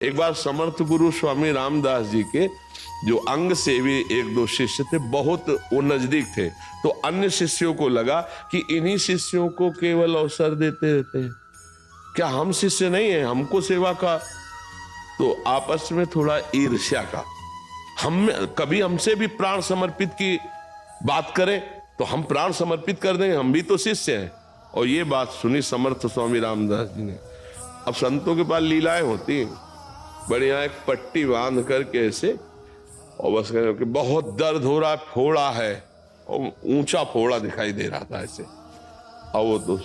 एक बार समर्थ गुरु स्वामी रामदास जी के जो अंग सेवी एक दो शिष्य थे, बहुत वो नजदीक थे, तो अन्य शिष्यों को लगा कि इन्हीं शिष्यों को केवल अवसर देते रहते हैं, क्या हम शिष्य नहीं है, हमको सेवा का। तो आपस में थोड़ा ईर्ष्या का, हम कभी हमसे भी प्राण समर्पित की बात करें तो हम प्राण समर्पित कर देंगे, हम भी तो शिष्य हैं। और ये बात सुनी समर्थ स्वामी रामदास जी ने। अब संतों के पास लीलाएं होती हैं, बढ़िया एक पट्टी बांध करके ऐसे, और बस कह कि बहुत दर्द हो रहा है, फोड़ा है, और ऊंचा फोड़ा दिखाई दे रहा था ऐसे। और वो तो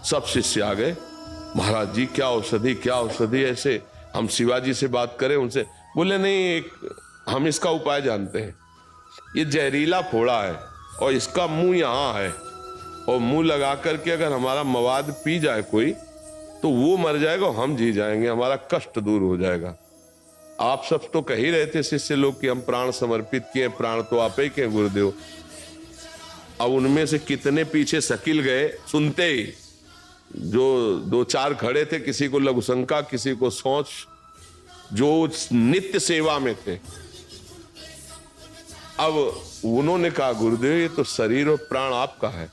सब शिष्य आ गए, महाराज जी क्या औषधि क्या औषधि, ऐसे हम शिवाजी से बात करें उनसे। बोले नहीं, हम इसका उपाय जानते हैं, ये जहरीला फोड़ा है और इसका मुंह यहाँ है, और मुंह लगा करके अगर हमारा मवाद पी जाए कोई तो वो मर जाएगा, हम जी जाएंगे, हमारा कष्ट दूर हो जाएगा। आप सब तो कह ही रहे थे शिष्य लोग कि हम प्राण समर्पित किए, प्राण तो आप ही के गुरुदेव। अब उनमें से कितने पीछे शकील गए सुनते ही, जो दो चार खड़े थे, किसी को लघुशंका, किसी को सोच, जो नित्य सेवा में थे। अब उन्होंने कहा गुरुदेव ये तो शरीर और प्राण आपका है।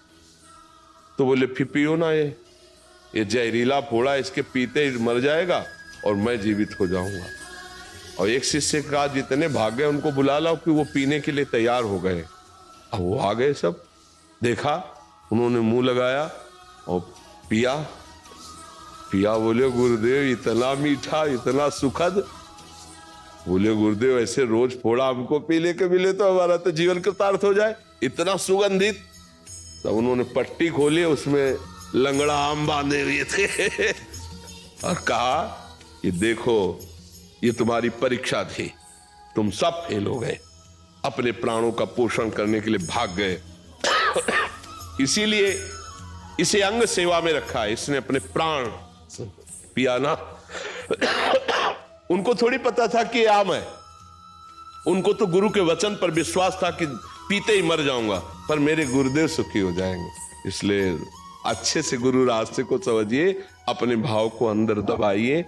तो बोले फिर पियो ना, ये जहरीला फोड़ा, इसके पीते ही मर जाएगा और मैं जीवित हो जाऊंगा। और एक शिष्य का जितने भाग गए उनको बुला लाओ कि वो पीने के लिए तैयार हो गए। अब वो आ गए, सब देखा, उन्होंने मुंह लगाया और पिया। बोले गुरुदेव इतना मीठा, इतना सुखद। बोले गुरुदेव ऐसे रोज फोड़ा हमको पीने के मिले तो हमारा तो जीवन कृतार्थ हो जाए, इतना सुगंधित। तब उन्होंने पट्टी खोली, उसमें लंगड़ा आम बांधे हुए थे और कहा कि देखो ये तुम्हारी परीक्षा थी, तुम सब फेल हो गए, अपने प्राणों का पोषण करने के लिए भाग गए। इसीलिए इसे अंग सेवा में रखा है, इसने अपने प्राण पिया ना। उनको थोड़ी पता था कि आम है, उनको तो गुरु के वचन पर विश्वास था कि पीते ही मर जाऊंगा, पर मेरे गुरुदेव सुखी हो जाएंगे। इसलिए अच्छे से गुरु रास्ते को समझिए, अपने भाव को अंदर दबाइए,